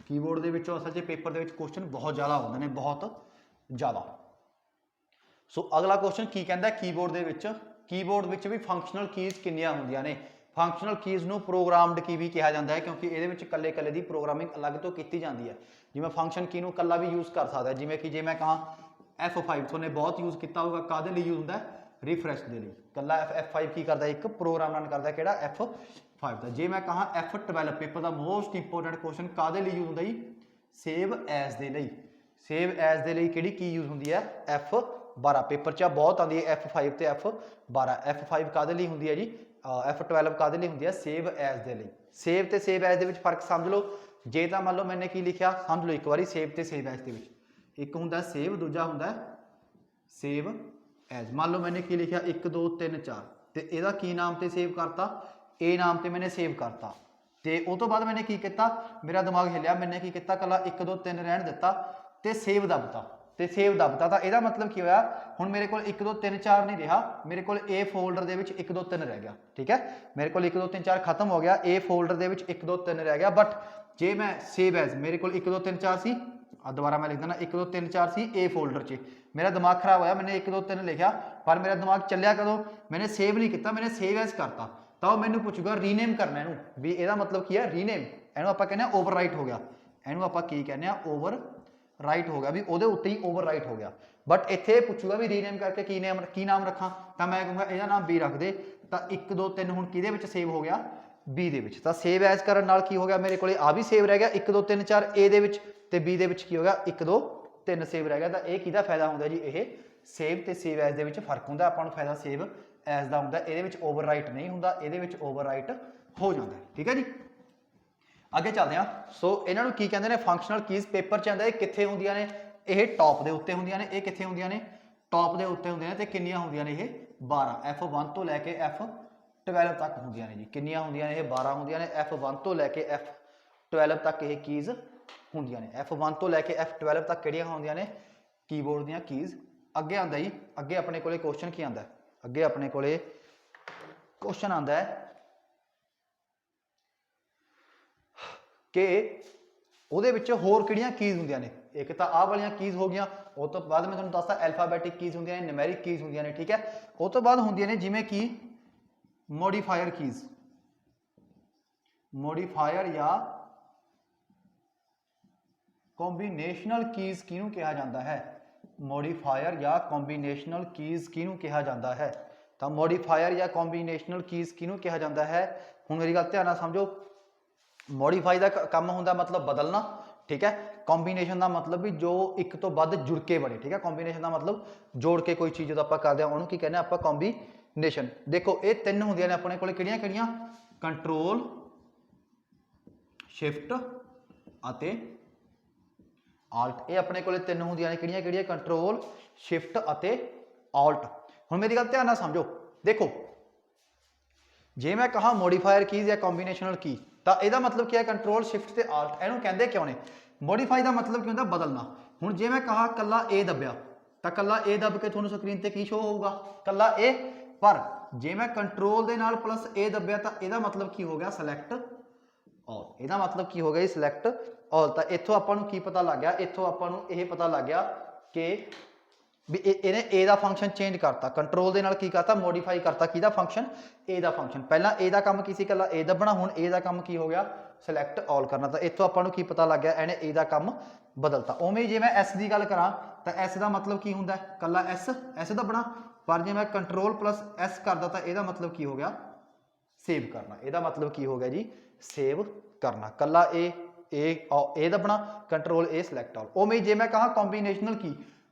ਕੀਬੋਰਡ ਦੇ ਵਿੱਚੋਂ ਅਸਲ 'ਚ ਪੇਪਰ ਦੇ ਵਿੱਚ ਕੁਐਸਚਨ ਬਹੁਤ ਜ਼ਿਆਦਾ ਆਉਂਦੇ ਨੇ, ਬਹੁਤ ਜ਼ਿਆਦਾ। ਸੋ ਅਗਲਾ ਕੁਐਸਚਨ ਕੀ ਕਹਿੰਦਾ, ਕੀਬੋਰਡ ਵਿੱਚ ਵੀ ਫੰਕਸ਼ਨਲ ਕੀਜ਼ ਕਿੰਨੀਆਂ ਹੁੰਦੀਆਂ ਨੇ। ਫੰਕਸ਼ਨਲ ਕੀਜ਼ ਨੂੰ ਪ੍ਰੋਗਰਾਮਡ ਕੀ ਵੀ ਕਿਹਾ ਜਾਂਦਾ ਹੈ, ਕਿਉਂਕਿ ਇਹਦੇ ਵਿੱਚ ਕੱਲੇ ਦੀ ਪ੍ਰੋਗਰਾਮਿੰਗ ਅਲੱਗ ਤੋਂ ਕੀਤੀ ਜਾਂਦੀ ਹੈ। ਜਿਵੇਂ ਫੰਕਸ਼ਨ ਕੀ ਨੂੰ ਕੱਲਾ ਵੀ ਯੂਜ਼ ਕਰ ਸਕਦਾ, ਜਿਵੇਂ ਕਿ ਜੇ ਮੈਂ ਕਹਾਂ F5, ਤੁਹਾਨੇ ਬਹੁਤ ਯੂਜ਼ ਕੀਤਾ ਹੋਊਗਾ, ਕਾਹਦੇ ਲਈ ਯੂਜ਼ ਹੁੰਦਾ, ਰਿਫਰੈਸ਼ ਦੇ ਲਈ। ਕੱਲਾ F5 ਕੀ ਕਰਦਾ, ਇੱਕ ਪ੍ਰੋਗਰਾਮ ਰਨ ਕਰਦਾ, ਕਿਹੜਾ F5 ਦਾ। ਜੇ ਮੈਂ ਕਹਾਂ F12, ਪੇਪਰ ਦਾ ਮੋਸਟ ਇੰਪੋਰਟੈਂਟ ਕੁਐਸਚਨ, ਕਾਹਦੇ ਲਈ ਯੂਜ਼ ਹੁੰਦਾ ਜੀ, ਸੇਵ ਐਜ਼ ਦੇ ਲਈ। ਸੇਵ ਐਜ਼ ਦੇ ਲਈ ਕਿਹੜੀ ਕੀ ਯੂਜ਼ ਹੁੰਦੀ ਹੈ, F12। ਪੇਪਰ 'ਚ ਬਹੁਤ ਆਉਂਦੀ ਹੈ F5 ਤੇ F12। F5 ਕਾਹਦੇ ਲਈ ਹੁੰਦੀ ਹੈ ਜੀ, F12 ਕਾਹਦੇ ਲਈ ਹੁੰਦੀ ਹੈ, ਸੇਵ ਐਜ਼ ਦੇ ਲਈ। ਸੇਵ ਤੇ ਸੇਵ ਐਜ਼ ਦੇ ਵਿੱਚ ਫਰਕ ਸਮਝ ਲਓ। ਜੇ ਤਾਂ ਮੰਨ ਲਓ ਮੈਨੇ ਕੀ ਲਿਖਿਆ, ਸਮਝ ਲਓ ਇੱਕ ਵਾਰੀ, ਸੇਵ ਤੇ ਸੇਵ ਐਜ਼ ਦੇ ਵਿੱਚ ਇੱਕ ਹੁੰਦਾ ਸੇਵ, ਦੂਜਾ ਹੁੰਦਾ ਸੇਵ ਐਜ਼। ਮੰਨ ਲਓ ਮੈਨੇ ਕੀ ਲਿਖਿਆ 1 2 3 4, ਤੇ ਇਹਦਾ ਕੀ ਨਾਮ ਤੇ ਸੇਵ ਕਰਤਾ, ਇਹ ਨਾਮ ਤੇ ਮੈਨੇ ਸੇਵ ਕਰਤਾ। ਤੇ ਉਹ ਤੋਂ ਬਾਅਦ ਮੈਨੇ ਕੀ ਕੀਤਾ, ਮੇਰਾ ਦਿਮਾਗ ਹਿੱਲਿਆ, ਮੈਨੇ ਕੀ ਕੀਤਾ, ਕੱਲਾ 1 2 3 ਰਹਿਣ ਦਿੱਤਾ ਤੇ ਸੇਵ ਦੱਬਤਾ, ਤੇ ਸੇਵ ਦੱਬਤਾ। ਤਾਂ ਇਹਦਾ ਮਤਲਬ ਕੀ ਹੋਇਆ, ਹੁਣ ਮੇਰੇ ਕੋਲ 1 2 3 4 ਨਹੀਂ ਰਿਹਾ, ਮੇਰੇ ਕੋਲ A ਫੋਲਡਰ ਦੇ ਵਿੱਚ 1 2 3 ਰਹਿ ਗਿਆ, ਠੀਕ ਹੈ। ਮੇਰੇ ਕੋਲ 1 2 3 4 ਖਤਮ ਹੋ ਗਿਆ, A ਫੋਲਡਰ ਦੇ ਵਿੱਚ 1 2 3 ਰਹਿ ਗਿਆ। ਬਟ ਜੇ ਮੈਂ ਸੇਵ ਐਜ਼, ਮੇਰੇ ਕੋਲ 1 2 3 4 ਸੀ, ਦੁਬਾਰਾ ਮੈਂ ਲਿਖ ਦਿੰਦਾ 1 2 3 4 ਸੀ A ਫੋਲਡਰ 'ਚ, ਮੇਰਾ ਦਿਮਾਗ ਖਰਾਬ ਹੋਇਆ, ਮੈਨੇ 1 2 3 ਲਿਖਿਆ, ਪਰ ਮੇਰਾ ਦਿਮਾਗ ਚੱਲਿਆ ਕਦੋਂ, ਮੈਨੇ ਸੇਵ ਨਹੀਂ ਕੀਤਾ, ਮੈਨੇ ਸੇਵ ਐਜ਼ ਕਰਤਾ। ਤਾਂ ਉਹ ਮੈਨੂੰ ਪੁੱਛੂਗਾ ਰੀਨੇਮ ਕਰਨਾ ਇਹਨੂੰ, ਵੀ ਇਹਦਾ ਮਤਲਬ ਕੀ ਹੈ, ਰੀਨੇਮ। ਇਹਨੂੰ ਆਪਾਂ ਕਹਿੰਦੇ ਆ ਓਵਰਰਾਈਟ ਹੋ ਗਿਆ, ਇਹਨੂੰ ਆਪਾਂ ਕੀ ਕਹਿੰਦੇ ਆ, ਓਵਰਰਾਈਟ ਹੋ ਗਿਆ, ਵੀ ਉਹਦੇ ਉੱਤੇ ਹੀ ਓਵਰਰਾਈਟ ਹੋ ਗਿਆ। ਬਟ ਇੱਥੇ ਇਹ ਪੁੱਛੂਗਾ ਵੀ ਰੀਨੇਮ ਕਰਕੇ ਕੀ ਨਾਮ ਰੱਖਾਂ, ਤਾਂ ਮੈਂ ਕਹੂੰਗਾ ਇਹਦਾ ਨਾਮ B ਰੱਖ ਦੇ। ਤਾਂ 1 2 3 ਹੁਣ ਕਿਹਦੇ ਵਿੱਚ ਸੇਵ ਹੋ ਗਿਆ, B ਦੇ ਵਿੱਚ। ਤਾਂ ਸੇਵ ਐਜ਼ ਕਰਨ ਨਾਲ ਕੀ ਹੋ ਗਿਆ, ਮੇਰੇ ਕੋਲੇ ਆ ਵੀ ਸੇਵ ਰਹਿ ਗਿਆ 1 2 3 4 A ਦੇ ਵਿੱਚ, ਤੇ B ਦੇ ਵਿੱਚ ਕੀ ਹੋ ਗਿਆ 1 2 3 ਸੇਵ ਰਹਿ ਗਿਆ। ਤਾਂ ਇਹ ਕਿਹਦਾ ਫਾਇਦਾ ਹੁੰਦਾ ਜੀ, ਇਹ ਸੇਵ ਤੇ ਸੇਵ ਐਜ਼ ਦੇ ਵਿੱਚ ਫਰਕ ਹੁੰਦਾ। ਆਪਾਂ ਨੂੰ ਫਾਇਦਾ ਸੇਵ ਐਜ਼ ਦਾ ਹੁੰਦਾ, ਇਹਦੇ ਵਿੱਚ ਓਵਰਰਾਈਟ ਨਹੀਂ ਹੁੰਦਾ, ਇਹਦੇ ਵਿੱਚ ਓਵਰਰਾਈਟ ਹੋ ਜਾਂਦਾ, ਠੀਕ ਹੈ ਜੀ। ਅੱਗੇ ਚੱਲਦੇ ਹਾਂ। ਸੋ ਇਹਨਾਂ ਨੂੰ ਕੀ ਕਹਿੰਦੇ ਨੇ, ਫੰਕਸ਼ਨਲ ਕੀਜ਼। ਪੇਪਰ 'ਚ ਆਉਂਦਾ ਇਹ ਕਿੱਥੇ ਹੁੰਦੀਆਂ ਨੇ, ਇਹ ਟੌਪ ਦੇ ਉੱਤੇ ਹੁੰਦੀਆਂ ਨੇ। ਇਹ ਕਿੱਥੇ ਹੁੰਦੀਆਂ ਨੇ, ਟੌਪ ਦੇ ਉੱਤੇ ਹੁੰਦੀਆਂ ਨੇ। ਤੇ ਕਿੰਨੀਆਂ ਹੁੰਦੀਆਂ ਨੇ, ਇਹ 12, F1 ਤੋਂ ਲੈ ਕੇ F12 ਤੱਕ ਹੁੰਦੀਆਂ ਨੇ ਜੀ। ਕਿੰਨੀਆਂ ਹੁੰਦੀਆਂ ਨੇ, ਇਹ 12 ਹੁੰਦੀਆਂ ਨੇ। F1 ਤੋਂ ਲੈ ਕੇ F12 ਤੱਕ ਇਹ ਕੀਜ਼ ਹੁੰਦੀਆਂ ਨੇ। F1 ਤੋਂ ਲੈ ਕੇ F12 ਤੱਕ ਕਿਹੜੀਆਂ ਹੁੰਦੀਆਂ ਨੇ, ਕੀਬੋਰਡ ਦੀਆਂ ਕੀਜ਼। ਅੱਗੇ ਆਉਂਦਾ ਜੀ, ਅੱਗੇ ਆਪਣੇ ਕੋਲੇ ਕੁਐਸਚਨ ਕੀ ਆਉਂਦਾ, ਅੱਗੇ ਆਪਣੇ ਕੋਲੇ ਕੁਐਸਚਨ ਆਉਂਦਾ ਹੈ ਕਿ ਉਹਦੇ ਵਿੱਚ ਹੋਰ ਕਿਹੜੀਆਂ ਕੀਜ਼ ਹੁੰਦੀਆਂ ਨੇ। ਇੱਕ ਤਾਂ ਆਹ ਵਾਲੀਆਂ ਕੀਜ਼ ਹੋ ਗਈਆਂ, ਉਹ ਤੋਂ ਬਾਅਦ ਮੈਂ ਤੁਹਾਨੂੰ ਦੱਸਦਾ ਐਲਫਾਬੈਟਿਕ ਕੀਜ਼ ਹੁੰਦੀਆਂ ਨੇ, ਨਿਊਮੈਰਿਕ ਕੀਜ਼ ਹੁੰਦੀਆਂ ਨੇ, ਠੀਕ ਹੈ। ਉਹ ਤੋਂ ਬਾਅਦ ਹੁੰਦੀਆਂ ਨੇ ਜਿਵੇਂ ਕਿ ਮੋਡੀਫਾਇਰ ਕੀਜ਼, ਮੋਡੀਫਾਇਰ ਜਾਂ ਕੰਬੀਨੇਸ਼ਨਲ ਕੀਜ਼ ਕਿਹਨੂੰ ਕਿਹਾ ਜਾਂਦਾ ਹੈ, ਮੋਡੀਫਾਇਰ ਜਾਂ ਕੰਬੀਨੇਸ਼ਨਲ ਕੀਜ਼ ਕਿਹਨੂੰ ਕਿਹਾ ਜਾਂਦਾ ਹੈ। ਤਾਂ ਮੋਡੀਫਾਇਰ ਜਾਂ ਕੰਬੀਨੇਸ਼ਨਲ ਕੀਜ਼ ਕਿਹਨੂੰ ਕਿਹਾ ਜਾਂਦਾ ਹੈ। ਹੁਣ ਮੇਰੀ ਗੱਲ ਧਿਆਨ ਨਾਲ ਸਮਝੋ। ਮੋਡੀਫਾਈ ਦਾ ਕੰਮ ਹੁੰਦਾ ਮਤਲਬ ਬਦਲਣਾ, ਠੀਕ ਹੈ। ਕੰਬੀਨੇਸ਼ਨ ਦਾ ਮਤਲਬ ਵੀ ਜੋ ਇੱਕ ਤੋਂ ਵੱਧ ਜੁੜ ਕੇ ਬਣੇ, ਠੀਕ ਹੈ। ਕੰਬੀਨੇਸ਼ਨ ਦਾ ਮਤਲਬ ਜੋੜ ਕੇ ਕੋਈ ਚੀਜ਼ ਜਦੋਂ ਆਪਾਂ ਕਰਦੇ ਹਾਂ ਉਹਨੂੰ ਕੀ ਕਹਿੰਦੇ ਆਪਾਂ, ਕੰਬੀਨੇਸ਼ਨ। ਦੇਖੋ ਇਹ ਤਿੰਨ ਹੁੰਦੀਆਂ ਨੇ ਆਪਣੇ ਕੋਲ, ਕਿਹੜੀਆਂ ਕਿਹੜੀਆਂ, ਕੰਟਰੋਲ, ਸ਼ਿਫਟ ਅਤੇ ਆਲਟ। ਇਹ ਆਪਣੇ ਕੋਲੇ ਤਿੰਨ ਹੁੰਦੀਆਂ ਨੇ, ਕਿਹੜੀਆਂ ਕਿਹੜੀਆਂ, ਕੰਟਰੋਲ, ਸ਼ਿਫਟ ਅਤੇ ਆਲਟ। ਹੁਣ ਮੇਰੀ ਗੱਲ ਧਿਆਨ ਨਾਲ ਸਮਝੋ। ਦੇਖੋ ਜੇ ਮੈਂ ਕਹਾ ਮੋਡੀਫਾਇਰ ਕੀਜ਼ ਜਾਂ ਕੰਬੀਨੇਸ਼ਨਲ ਕੀ, ਤਾਂ ਇਹਦਾ ਮਤਲਬ ਕੀ ਹੈ ਕੰਟਰੋਲ ਸ਼ਿਫਟ ਤੇ ਆਲਟ ਇਹਨੂੰ ਕਹਿੰਦੇ ਕਿਉਂ ਨੇ ਮੋਡੀਫਾਈ ਦਾ ਮਤਲਬ ਕੀ ਹੁੰਦਾ ਬਦਲਣਾ ਹੁਣ ਜੇ ਮੈਂ ਕਹਾ ਕੱਲਾ A ਦੱਬਿਆ ਤਾਂ ਕੱਲਾ A ਦੱਬ ਕੇ ਤੁਹਾਨੂੰ ਸਕਰੀਨ ਤੇ ਕੀ ਸ਼ੋ ਹੋਊਗਾ ਕੱਲਾ A ਪਰ ਜੇ ਮੈਂ ਕੰਟਰੋਲ ਦੇ ਨਾਲ ਪਲੱਸ A ਦੱਬਿਆ ਤਾਂ ਇਹਦਾ ਮਤਲਬ ਕੀ ਹੋ ਗਿਆ ਸਿਲੈਕਟ ਆਲ ਇਹਦਾ ਮਤਲਬ ਕੀ ਹੋ ਗਿਆ ਜੀ ਸਿਲੈਕਟ ਆਲ ਤਾਂ ਇੱਥੋਂ ਆਪਾਂ ਨੂੰ ਕੀ ਪਤਾ ਲੱਗ ਗਿਆ ਇੱਥੋਂ ਆਪਾਂ ਨੂੰ ਇਹ ਪਤਾ ਲੱਗ ਗਿਆ ਕਿ ਵੀ ਇਹਨੇ A ਦਾ ਫੰਕਸ਼ਨ ਚੇਂਜ ਕਰਤਾ ਕੰਟਰੋਲ ਦੇ ਨਾਲ ਕੀ ਕਰਤਾ ਮੋਡੀਫਾਈ ਕਰਤਾ ਕਿਹਦਾ ਫੰਕਸ਼ਨ A ਦਾ ਫੰਕਸ਼ਨ ਪਹਿਲਾਂ A ਦਾ ਕੰਮ ਕੀ ਸੀ ਕੱਲਾ A ਦੱਬਣਾ ਹੁਣ A ਦਾ ਕੰਮ ਕੀ ਹੋ ਗਿਆ ਸਿਲੈਕਟ ਆਲ ਕਰਨਾ ਤਾਂ ਇੱਥੋਂ ਆਪਾਂ ਨੂੰ ਕੀ ਪਤਾ ਲੱਗ ਗਿਆ ਇਹਨੇ A ਦਾ ਕੰਮ ਬਦਲਤਾ ਉਵੇਂ ਜੇ ਮੈਂ S ਦੀ ਗੱਲ ਕਰਾਂ ਤਾਂ S ਦਾ ਮਤਲਬ ਕੀ ਹੁੰਦਾ ਕੱਲਾ S ਦੱਬਣਾ ਪਰ ਜੇ ਮੈਂ ਕੰਟਰੋਲ ਪਲੱਸ S ਕਰਦਾ ਤਾਂ ਇਹਦਾ ਮਤਲਬ ਕੀ ਹੋ ਗਿਆ ਸੇਵ ਕਰਨਾ ਇਹਦਾ ਮਤਲਬ ਕੀ ਹੋ ਗਿਆ ਜੀ ਸੇਵ ਕਰਨਾ ਕੱਲਾ A ਦੱਬਣਾ ਕੰਟਰੋਲ A ਸਿਲੈਕਟ ਆਲ ਉਵੇਂ ਜੇ ਮੈਂ ਕਹਾਂ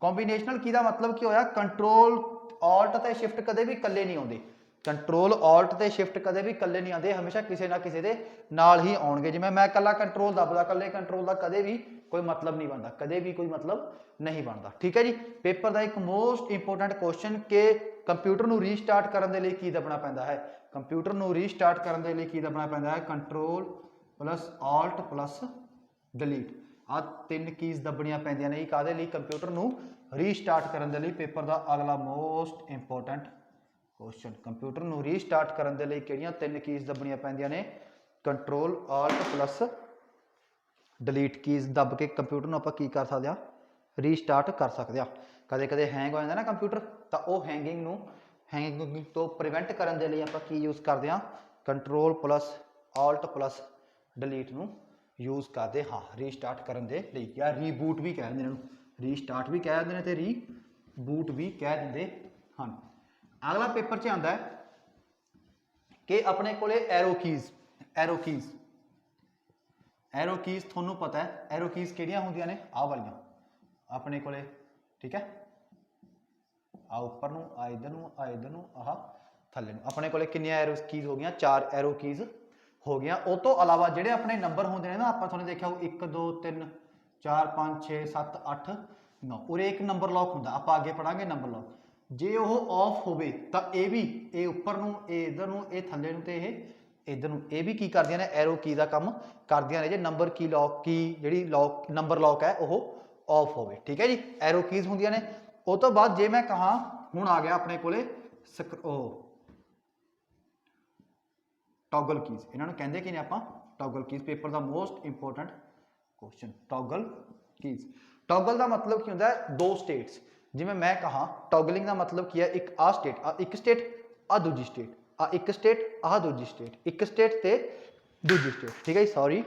ਕੰਬੀਨੇਸ਼ਨਲ ਕੀ ਦਾ ਮਤਲਬ ਕੀ ਹੋਇਆ ਕੰਟਰੋਲ ਆਲਟ ਤੇ ਸ਼ਿਫਟ ਕਦੇ ਵੀ ਇਕੱਲੇ ਨਹੀਂ ਆਉਂਦੇ ਕੰਟਰੋਲ ਆਲਟ ਤੇ ਸ਼ਿਫਟ ਕਦੇ ਵੀ ਇਕੱਲੇ ਨਹੀਂ ਆਉਂਦੇ ਹਮੇਸ਼ਾ ਕਿਸੇ ਨਾ ਕਿਸੇ ਦੇ ਨਾਲ ਹੀ ਆਉਣਗੇ ਜਿਵੇਂ ਮੈਂ ਇਕੱਲਾ ਕੰਟਰੋਲ ਦੱਬਦਾ ਇਕੱਲੇ ਕੰਟਰੋਲ ਦਾ ਕਦੇ ਵੀ ਕੋਈ ਮਤਲਬ ਨਹੀਂ ਬਣਦਾ ਕਦੇ ਵੀ ਕੋਈ ਮਤਲਬ ਨਹੀਂ ਬਣਦਾ ਠੀਕ ਹੈ ਜੀ ਪੇਪਰ ਦਾ ਇੱਕ ਮੋਸਟ ਇੰਪੋਰਟੈਂਟ ਕੁਐਸਚਨ ਕਿ ਕੰਪਿਊਟਰ ਨੂੰ ਰੀਸਟਾਰਟ ਕਰਨ ਦੇ ਲਈ ਕੀ ਦੱਬਣਾ ਪੈਂਦਾ ਹੈ ਕੰਪਿਊਟਰ ਨੂੰ ਰੀਸਟਾਰਟ ਕਰਨ ਦੇ ਲਈ ਕੀ ਦੱਬਣਾ ਪੈਂਦਾ ਹੈ ਕੰਟਰੋਲ ਪਲੱਸ ਆਲਟ ਪਲੱਸ ਡਿਲੀਟ ਆ ਤਿੰਨ ਕੀਜ਼ ਦੱਬਣੀਆਂ ਪੈਂਦੀਆਂ ਨੇ ਕਾਹਦੇ ਲਈ ਕੰਪਿਊਟਰ ਨੂੰ ਰੀਸਟਾਰਟ ਕਰਨ ਦੇ ਲਈ ਪੇਪਰ ਦਾ ਅਗਲਾ ਮੋਸਟ ਇੰਪੋਰਟੈਂਟ ਕੁਐਸਚਨ ਕੰਪਿਊਟਰ ਨੂੰ ਰੀਸਟਾਰਟ ਕਰਨ ਦੇ ਲਈ ਕਿਹੜੀਆਂ ਤਿੰਨ ਕੀਜ਼ ਦੱਬਣੀਆਂ ਪੈਂਦੀਆਂ ਨੇ ਕੰਟਰੋਲ ਆਲਟ ਪਲੱਸ ਡਿਲੀਟ ਕੀਜ਼ ਦੱਬ ਕੇ ਕੰਪਿਊਟਰ ਨੂੰ ਆਪਾਂ ਕੀ ਕਰ ਸਕਦੇ ਹਾਂ ਰੀਸਟਾਰਟ ਕਰ ਸਕਦੇ ਹਾਂ ਕਦੇ ਕਦੇ ਹੈਂਗ ਹੋ ਜਾਂਦਾ ਨਾ ਕੰਪਿਊਟਰ ਤਾਂ ਉਹ ਹੈਂਗਿੰਗ ਤੋਂ ਪ੍ਰੀਵੈਂਟ ਕਰਨ ਦੇ ਲਈ ਆਪਾਂ ਕੀ ਯੂਜ਼ ਕਰਦੇ ਹਾਂ ਕੰਟਰੋਲ ਪਲੱਸ ਆਲਟ ਪਲੱਸ ਡਿਲੀਟ ਨੂੰ ਯੂਜ਼ ਕਰਦੇ ਹਾਂ ਰੀਸਟਾਰਟ ਕਰਨ ਦੇ ਲਈ ਜਾਂ ਰੀਬੂਟ ਵੀ ਕਹਿ ਦਿੰਦੇ ਨੇ ਇਹਨੂੰ ਰੀਸਟਾਰਟ ਵੀ ਕਹਿ ਦਿੰਦੇ ਨੇ ਤੇ ਰੀਬੂਟ ਵੀ ਕਹਿ ਦਿੰਦੇ ਹਨ ਅਗਲਾ ਪੇਪਰ 'ਚ ਆਉਂਦਾ ਹੈ ਕਿ ਆਪਣੇ ਕੋਲੇ ਐਰੋ ਕੀਜ਼ ਤੁਹਾਨੂੰ ਪਤਾ ਹੈ ਐਰੋ ਕੀਜ਼ ਕਿਹੜੀਆਂ ਹੁੰਦੀਆਂ ਨੇ ਆਹ ਵਾਲੀਆਂ ਆਪਣੇ ਕੋਲੇ ਠੀਕ ਹੈ ਆ ਉੱਪਰ ਨੂੰ ਆ ਇਧਰ ਨੂੰ ਆਹ ਥੱਲੇ ਨੂੰ ਆਪਣੇ ਕੋਲੇ ਕਿੰਨੀਆਂ ਐਰੋ ਕੀਜ਼ ਹੋ ਗਈਆਂ 4 ਐਰੋ ਕੀਜ਼ ਹੋ ਗਈਆਂ ਉਹ ਤੋਂ ਇਲਾਵਾ ਜਿਹੜੇ ਆਪਣੇ ਨੰਬਰ ਹੁੰਦੇ ਨੇ ਨਾ ਆਪਾਂ ਤੁਹਾਨੂੰ ਦੇਖਿਆ 1 2 3 4 5 6 7 8 9 ਉਰੇ ਇੱਕ ਨੰਬਰ ਲੌਕ ਹੁੰਦਾ ਆਪਾਂ ਅੱਗੇ ਪੜਾਂਗੇ ਨੰਬਰ ਲੌਕ ਜੇ ਉਹ ਆਫ ਹੋਵੇ ਤਾਂ ਇਹ ਵੀ ਇਹ ਉੱਪਰ ਨੂੰ ਇਹ ਇਧਰ ਨੂੰ ਇਹ ਥੱਲੇ ਨੂੰ ਤੇ ਇਹ ਇਧਰ ਨੂੰ ਇਹ ਵੀ ਕੀ ਕਰਦੀਆਂ ਨੇ ਐਰੋ ਕੀ ਦਾ ਕੰਮ ਕਰਦੀਆਂ ਨੇ ਜੇ ਨੰਬਰ ਕੀ ਲੌਕ ਕੀ ਜਿਹੜੀ ਲੌਕ ਨੰਬਰ ਲੌਕ ਹੈ ਉਹ ਆਫ ਹੋਵੇ ਠੀਕ ਹੈ ਜੀ ਐਰੋ ਕੀਜ਼ ਹੁੰਦੀਆਂ ਨੇ ਉਹ ਤੋਂ ਬਾਅਦ ਜੇ ਮੈਂ ਕਹਾਂ ਹੁਣ ਆ ਗਿਆ ਆਪਣੇ ਕੋਲੇ ਟੌਗਲ ਕੀਜ਼ ਇਹਨਾਂ ਨੂੰ ਕਹਿੰਦੇ ਕਿ ਨੇ ਆਪਾਂ ਟੌਗਲ ਕੀਜ਼ ਪੇਪਰ ਦਾ most important question toggle keys toggle ਦਾ ਮਤਲਬ ਕੀ ਹੁੰਦਾ ਹੈ ਦੋ ਸਟੇਟਸ ਜਿਵੇਂ ਮੈਂ ਕਹਾਂ ਟੌਗਲਿੰਗ ਦਾ ਮਤਲਬ ਕੀ ਹੈ ਇੱਕ ਸਟੇਟ ਆ ਦੂਜੀ ਸਟੇਟ ਆ ਇੱਕ ਸਟੇਟ ਆ ਦੂਜੀ ਸਟੇਟ ਇੱਕ ਸਟੇਟ ਤੇ ਦੂਜੀ ਸਟੇਟ ਠੀਕ ਹੈ ਜੀ ਸੌਰੀ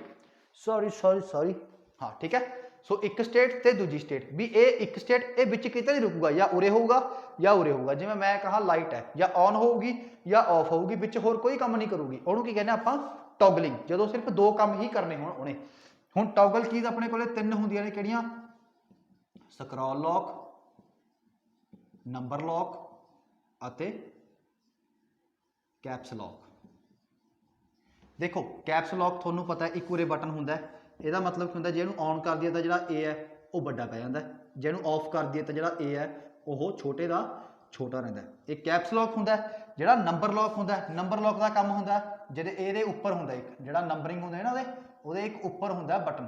ਹਾਂ ਠੀਕ ਹੈ ਸੋ ਇੱਕ ਸਟੇਟ ਤੇ ਦੂਜੀ ਸਟੇਟ ਵੀ ਇਹ ਇੱਕ ਸਟੇਟ ਇਹ ਵਿੱਚ ਕਿਤੇ ਨਹੀਂ ਰੁਕੂਗਾ ਜਾਂ ਉਰੇ ਹੋਊਗਾ ਜਿਵੇਂ ਮੈਂ ਕਹਾ ਲਾਈਟ ਹੈ ਜਾਂ ਔਨ ਹੋਊਗੀ ਜਾਂ ਆਫ ਹੋਊਗੀ ਵਿੱਚ ਹੋਰ ਕੋਈ ਕੰਮ ਨਹੀਂ ਕਰੂਗੀ ਉਹਨੂੰ ਕੀ ਕਹਿੰਦੇ ਆਪਾਂ ਟੌਗਲਿੰਗ ਜਦੋਂ ਸਿਰਫ ਦੋ ਕੰਮ ਹੀ ਕਰਨੇ ਹੋਣ ਉਹਨੇ ਹੁਣ ਟੌਗਲ ਕੀਜ਼ ਆਪਣੇ ਕੋਲੇ ਤਿੰਨ ਹੁੰਦੀਆਂ ਨੇ ਕਿਹੜੀਆਂ ਸਕਰੋਲ ਲੌਕ ਨੰਬਰ ਲੌਕ ਅਤੇ ਕੈਪਸ ਲੌਕ ਦੇਖੋ ਕੈਪਸ ਲੌਕ ਤੁਹਾਨੂੰ ਪਤਾ ਹੈ ਇੱਕ ਉਰੇ ਬਟਨ ਹੁੰਦਾ ਹੈ ਇਹਦਾ ਮਤਲਬ ਕੀ ਹੁੰਦਾ ਜੇ ਇਹਨੂੰ ਔਨ ਕਰ ਦਈਏ ਤਾਂ ਜਿਹੜਾ A ਹੈ ਉਹ ਵੱਡਾ ਪੈ ਜਾਂਦਾ ਜੇ ਇਹਨੂੰ ਆਫ ਕਰ ਦਈਏ ਤਾਂ ਜਿਹੜਾ A ਹੈ ਉਹ ਛੋਟੇ ਦਾ ਛੋਟਾ ਰਹਿੰਦਾ ਇਹ ਕੈਪਸ ਲੌਕ ਹੁੰਦਾ ਜਿਹੜਾ ਨੰਬਰ ਲੌਕ ਹੁੰਦਾ ਨੰਬਰ ਲੌਕ ਦਾ ਕੰਮ ਹੁੰਦਾ ਜਿਹਦੇ ਇਹਦੇ ਉੱਪਰ ਹੁੰਦਾ ਇੱਕ ਜਿਹੜਾ ਨੰਬਰਿੰਗ ਹੁੰਦਾ ਹੈ ਨਾ ਉਹਦੇ ਇੱਕ ਉੱਪਰ ਹੁੰਦਾ ਬਟਨ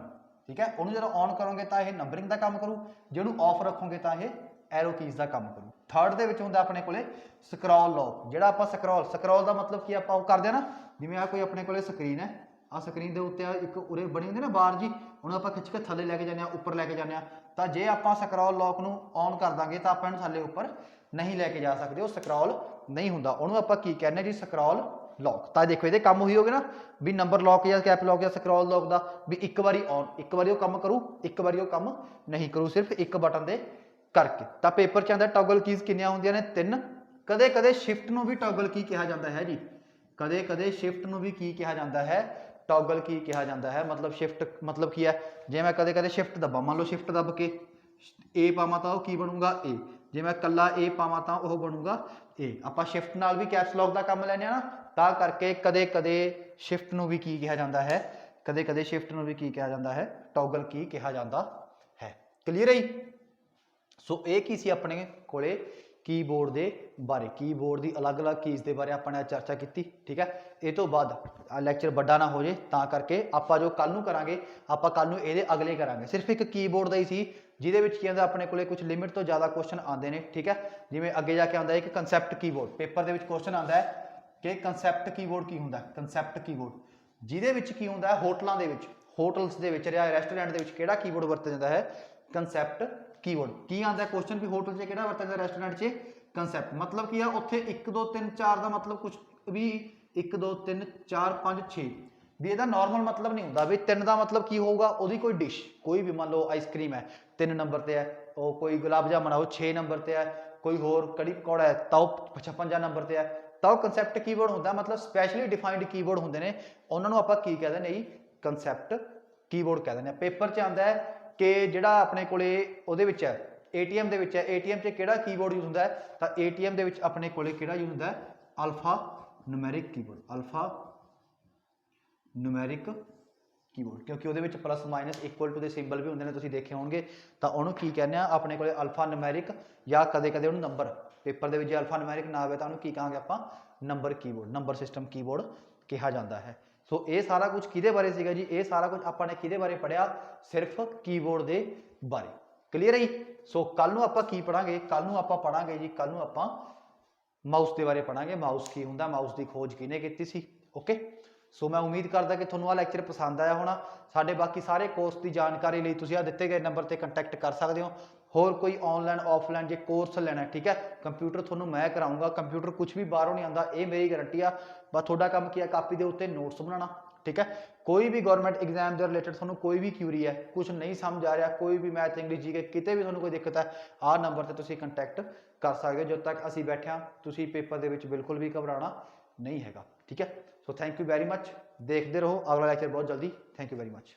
ਠੀਕ ਹੈ ਉਹਨੂੰ ਜਦੋਂ ਔਨ ਕਰੋਗੇ ਤਾਂ ਇਹ ਨੰਬਰਿੰਗ ਦਾ ਕੰਮ ਕਰੂ ਜੇ ਉਹਨੂੰ ਆਫ ਰੱਖੋਗੇ ਤਾਂ ਇਹ ਐਰੋ ਕੀਜ਼ ਦਾ ਕੰਮ ਕਰੂ ਥਰਡ ਦੇ ਵਿੱਚ ਹੁੰਦਾ ਆਪਣੇ ਕੋਲੇ ਸਕਰੋਲ ਲੌਕ ਜਿਹੜਾ ਆਪਾਂ ਸਕਰੋਲ ਦਾ ਮਤਲਬ ਕੀ ਆਪਾਂ ਉਹ ਕਰਦੇ ਆ ਨਾ ਜਿਵੇਂ ਆ ਕੋਈ ਆਪਣੇ ਕੋਲੇ ਸਕਰੀਨ ਹੈ ਆ ਸਕਰੀਨ ਦੇ ਉੱਤੇ ਇੱਕ ਉਰੇ ਬਣੀ ਹੁੰਦੀ ਨਾ ਬਾਰ ਜੀ ਉਹਨੂੰ ਆਪਾਂ ਖਿੱਚ ਕੇ ਥੱਲੇ ਲੈ ਕੇ ਜਾਂਦੇ ਆ ਉੱਪਰ ਲੈ ਕੇ ਜਾਂਦੇ ਆ ਤਾਂ ਜੇ ਆਪਾਂ ਸਕਰੋਲ ਲੌਕ ਨੂੰ ਔਨ ਕਰ ਦਾਂਗੇ ਤਾਂ ਆਪਾਂ ਇਹਨੂੰ ਥੱਲੇ ਉੱਪਰ ਨਹੀਂ ਲੈ ਕੇ ਜਾ ਸਕਦੇ ਉਹ ਸਕਰੋਲ ਨਹੀਂ ਹੁੰਦਾ ਉਹਨੂੰ ਆਪਾਂ ਕੀ ਕਹਿੰਦੇ ਜੀ ਸਕਰੋਲ ਲੌਕ ਤਾਂ ਦੇਖੋ ਇਹਦੇ ਕੰਮ ਉਹੀ ਹੋ ਗਏ ਨਾ ਵੀ ਨੰਬਰ ਲੌਕ ਜਾਂ ਕੈਪ ਲੌਕ ਜਾਂ ਸਕਰੋਲ ਲੌਕ ਦਾ ਵੀ ਇੱਕ ਵਾਰੀ ਔਨ ਇੱਕ ਵਾਰੀ ਉਹ ਕੰਮ ਕਰੂ ਇੱਕ ਵਾਰੀ ਉਹ ਕੰਮ ਨਹੀਂ ਕਰੂ ਸਿਰਫ ਇੱਕ ਬਟਨ ਦੇ ਕਰਕੇ ਤਾਂ ਪੇਪਰ 'ਚ ਆਉਂਦਾ ਟੌਗਲ ਕੀਜ਼ ਕਿੰਨੀਆਂ ਹੁੰਦੀਆਂ ਨੇ 3 ਕਦੇ ਸ਼ਿਫਟ ਨੂੰ ਵੀ ਟੌਗਲ ਕੀ ਕਿਹਾ ਜਾਂਦਾ ਹੈ ਜੀ ਕਦੇ ਸ਼ਿਫਟ ਨੂੰ ਵੀ ਕੀ ਕਿਹਾ ਜਾਂਦਾ ਹੈ ਟੌਗਲ ਕੀ ਕਿਹਾ ਜਾਂਦਾ ਹੈ ਮਤਲਬ ਸ਼ਿਫਟ ਮਤਲਬ ਕੀ ਹੈ ਜੇ ਮੈਂ ਕਦੇ ਸ਼ਿਫਟ ਦਬਾਂ ਮੰਨ ਲਓ ਸ਼ਿਫਟ ਦੱਬ ਕੇ A ਪਾਵਾਂ ਤਾਂ ਉਹ ਕੀ ਬਣੂਗਾ A ਜੇ ਮੈਂ ਕੱਲਾ A ਪਾਵਾਂ ਤਾਂ ਉਹ ਬਣੂਗਾ A ਆਪਾਂ ਸ਼ਿਫਟ ਨਾਲ ਵੀ ਕੈਪਸ ਲੌਕ ਦਾ ਕੰਮ ਲੈਣੇ ਆ ਨਾ ਤਾਂ ਕਰਕੇ ਕਦੇ ਸ਼ਿਫਟ ਨੂੰ ਵੀ ਕੀ ਕਿਹਾ ਜਾਂਦਾ ਹੈ ਕਦੇ ਸ਼ਿਫਟ ਨੂੰ ਵੀ ਕੀ ਕਿਹਾ ਜਾਂਦਾ ਹੈ ਟੌਗਲ ਕੀ ਕਿਹਾ ਜਾਂਦਾ ਹੈ ਕਲੀਅਰ ਹੈ ਜੀ ਸੋ ਇਹ ਕੀ ਸੀ ਆਪਣੇ ਕੋਲੇ ਕੀਬੋਰਡ ਦੇ ਬਾਰੇ ਕੀਬੋਰਡ ਦੀ ਅਲੱਗ-ਅਲੱਗ ਕੀਜ਼ ਦੇ ਬਾਰੇ ਆਪਾਂ ਨੇ ਚਰਚਾ ਕੀਤੀ ਠੀਕ ਹੈ ਇਹ ਤੋਂ ਬਾਅਦ ਲੈਕਚਰ ਵੱਡਾ ਨਾ ਹੋ ਜੇ, ਤਾਂ ਕਰਕੇ ਆਪਾਂ ਜੋ ਕੱਲ ਨੂੰ ਕਰਾਂਗੇ ਆਪਾਂ ਕੱਲ ਨੂੰ ਇਹਦੇ ਅਗਲੇ ਕਰਾਂਗੇ। ਸਿਰਫ ਇੱਕ ਕੀਬੋਰਡ ਦਾ ਹੀ ਸੀ ਜਿਹਦੇ ਵਿੱਚ ਕੀ ਆਉਂਦਾ ਆਪਣੇ ਕੋਲੇ ਕੁਝ ਲਿਮਿਟ ਤੋਂ ਜ਼ਿਆਦਾ ਕੁਐਸਚਨ ਆਉਂਦੇ ਨੇ, ਠੀਕ ਹੈ। ਜਿਵੇਂ ਅੱਗੇ ਜਾ ਕੇ ਆਉਂਦਾ ਇੱਕ ਕਨਸੈਪਟ ਕੀਬੋਰਡ, ਪੇਪਰ ਦੇ ਵਿੱਚ ਕੁਐਸਚਨ ਆਉਂਦਾ ਹੈ ਕਿ ਕਨਸੈਪਟ ਕੀਬੋਰਡ ਕੀ ਹੁੰਦਾ। ਕਨਸੈਪਟ ਕੀਬੋਰਡ ਜਿਹਦੇ ਵਿੱਚ ਕੀ ਹੁੰਦਾ ਹੈ, ਹੋਟਲਾਂ ਦੇ ਵਿੱਚ, ਹੋਟਲਸ ਦੇ ਵਿੱਚ ਜਾਂ ਰੈਸਟੋਰੈਂਟ ਦੇ ਵਿੱਚ ਕਿਹੜਾ ਕੀਬੋਰਡ ਵਰਤਿਆ ਜਾਂਦਾ ਹੈ, ਕਨਸੈਪਟ ਕੀਬੋਰਡ। ਕੀ ਆਉਂਦਾ ਕੁਐਸਚਨ ਵੀ ਹੋਟਲ 'ਚ ਕਿਹੜਾ ਵਰਤਿਆ ਜਾਂਦਾ, ਰੈਸਟੋਰੈਂਟ 'ਚ ਕਨਸੈਪਟ। ਮਤਲਬ ਕੀ ਆ ਉੱਥੇ 1 2 3 4 ਦਾ ਮਤਲਬ ਕੁਝ ਵੀ 1 2 3 4 5 6 ਵੀ ਇਹਦਾ ਨਾਰਮਲ ਮਤਲਬ ਨਹੀਂ ਹੁੰਦਾ ਵੀ 3 ਦਾ ਮਤਲਬ ਕੀ ਹੋਊਗਾ, ਉਹਦੀ ਕੋਈ ਡਿਸ਼, ਕੋਈ ਵੀ ਮੰਨ ਲਓ ਆਈਸਕ੍ਰੀਮ ਹੈ 3 ਨੰਬਰ ਤੇ ਹੈ, ਉਹ ਕੋਈ ਗੁਲਾਬ ਜਾਮਨ ਆ ਉਹ 6 ਨੰਬਰ ਤੇ ਹੈ, ਕੋਈ ਹੋਰ ਕੜੀ ਪਕੌੜਾ ਹੈ ਤਾਂ ਉਹ 56 ਨੰਬਰ ਤੇ ਹੈ, ਤਾਂ ਉਹ ਕਨਸੈਪਟ ਕੀਬੋਰਡ ਹੁੰਦਾ। ਮਤਲਬ ਸਪੈਸ਼ਲੀ ਡਿਫਾਈਨਡ ਕੀਬੋਰਡ ਹੁੰਦੇ ਨੇ, ਉਹਨਾਂ ਨੂੰ ਆਪਾਂ ਕੀ ਕਹਿ ਦਿੰਦੇ ਜੀ, ਕਨਸੈਪਟ ਕੀਬੋਰਡ ਕਹਿ ਦਿੰਦੇ ਆ। ਪੇਪਰ 'ਚ ਆਉਂਦਾ ਹੈ ਕਿ ਜਿਹੜਾ ਆਪਣੇ ਕੋਲੇ ਉਹਦੇ ਵਿੱਚ ਹੈ ATM ਦੇ ਵਿੱਚ ਹੈ, ATM 'ਚ ਕਿਹੜਾ ਕੀਬੋਰਡ ਯੂਜ਼ ਹੁੰਦਾ ਹੈ, ਤਾਂ ATM ਦੇ ਵਿੱਚ ਆਪਣੇ ਕੋਲੇ ਕਿਹੜਾ ਯੂਜ਼ ਹੁੰਦਾ ਹੈ, alpha numeric keyboard, alpha numeric keyboard, ਕਿਉਂਕਿ ਉਹਦੇ ਵਿੱਚ ਪਲੱਸ ਮਾਈਨਸ ਇਕੁਅਲ ਟੂ ਦੇ ਸਿੰਬਲ ਵੀ ਹੁੰਦੇ ਨੇ, ਤੁਸੀਂ ਦੇਖੇ ਹੋਣਗੇ। ਤਾਂ ਉਹਨੂੰ ਕੀ ਕਹਿੰਦੇ ਆ ਆਪਣੇ ਕੋਲੇ, ਅਲਫਾ ਨੂਮੈਰਿਕ, ਜਾਂ ਕਦੇ ਕਦੇ ਉਹਨੂੰ ਨੰਬਰ, ਪੇਪਰ ਦੇ ਵਿੱਚ ਜੇ ਅਲਫਾ ਨੂਮੈਰਿਕ ਨਾ ਆਵੇ ਤਾਂ ਉਹਨੂੰ ਕੀ ਕਹਾਂਗੇ ਆਪਾਂ, number keyboard, number system keyboard ਕਿਹਾ ਜਾਂਦਾ ਹੈ। ਸੋ ਇਹ ਸਾਰਾ ਕੁਝ ਕਿਹਦੇ ਬਾਰੇ ਸੀਗਾ ਜੀ, ਇਹ ਸਾਰਾ ਕੁਝ ਆਪਾਂ ਨੇ ਕਿਹਦੇ ਬਾਰੇ ਪੜਿਆ, ਸਿਰਫ ਕੀਬੋਰਡ ਦੇ ਬਾਰੇ। ਕਲੀਅਰ ਹੈ ਜੀ। ਸੋ ਕੱਲ ਨੂੰ ਆਪਾਂ ਕੀ ਪੜਾਂਗੇ, ਕੱਲ ਨੂੰ ਆਪਾਂ ਪੜਾਂਗੇ ਜੀ, ਕੱਲ ਨੂੰ ਆਪਾਂ ਮਾਊਸ ਦੇ ਬਾਰੇ ਪੜਾਂਗੇ। ਮਾਊਸ ਕੀ ਹੁੰਦਾ, ਮਾਊਸ ਦੀ ਖੋਜ ਕਿਹਨੇ ਕੀਤੀ ਸੀ। ਓਕੇ, ਸੋ ਮੈਂ ਉਮੀਦ ਕਰਦਾ ਕਿ ਤੁਹਾਨੂੰ ਆਹ ਲੈਕਚਰ ਪਸੰਦ ਆਇਆ ਹੋਣਾ। ਸਾਡੇ ਬਾਕੀ ਸਾਰੇ ਕੋਰਸ ਦੀ ਜਾਣਕਾਰੀ ਲਈ ਤੁਸੀਂ ਆਹ ਦਿੱਤੇ ਗਏ ਨੰਬਰ ਤੇ ਕੰਟੈਕਟ ਕਰ ਸਕਦੇ ਹੋ। ਹੋਰ ਕੋਈ ਆਨਲਾਈਨ ਆਫਲਾਈਨ ਜੇ ਕੋਰਸ ਲੈਣਾ, ਠੀਕ ਹੈ, ਕੰਪਿਊਟਰ ਤੁਹਾਨੂੰ ਮੈਂ ਕਰਾਉਂਗਾ। ਕੰਪਿਊਟਰ ਕੁਝ ਵੀ ਬਾਹਰੋਂ ਨਹੀਂ ਆਉਂਦਾ, ਇਹ ਮੇਰੀ ਗਾਰੰਟੀ ਆ। ਬਸ ਤੁਹਾਡਾ ਕੰਮ ਕੀ ਹੈ, ਕਾਪੀ ਦੇ ਉੱਤੇ ਨੋਟਸ ਬਣਾਉਣਾ, ਠੀਕ ਹੈ। ਕੋਈ ਵੀ ਗਵਰਨਮੈਂਟ ਐਗਜ਼ਾਮ ਦੇ ਰਿਲੇਟਡ ਤੁਹਾਨੂੰ ਕੋਈ ਵੀ ਕਿਊਰੀ ਹੈ, ਕੁਝ ਨਹੀਂ ਸਮਝ ਆ ਰਿਹਾ, ਕੋਈ ਵੀ ਮੈਥ ਇੰਗਲਿਸ਼ ਜੀਕੇ ਕਿਤੇ ਵੀ ਤੁਹਾਨੂੰ ਕੋਈ ਦਿੱਕਤ ਹੈ, ਆਹ ਨੰਬਰ ਤੇ ਤੁਸੀਂ ਕੰਟੈਕਟ ਕਰ ਸਕਦੇ ਹੋ। ਜਦੋਂ ਤੱਕ ਅਸੀਂ ਬੈਠੇ ਹਾਂ ਤੁਸੀਂ ਪੇਪਰ ਦੇ ਵਿੱਚ ਬਿਲਕੁਲ ਵੀ ਘਬਰਾਉਣਾ ਨਹੀਂ ਹੈਗਾ, ਠੀਕ ਹੈ। So thank you very much, ਦੇਖਦੇ ਰਹੋ ਅਗਲਾ ਲੈਕਚਰ ਬਹੁਤ ਜਲਦੀ। Thank you very much.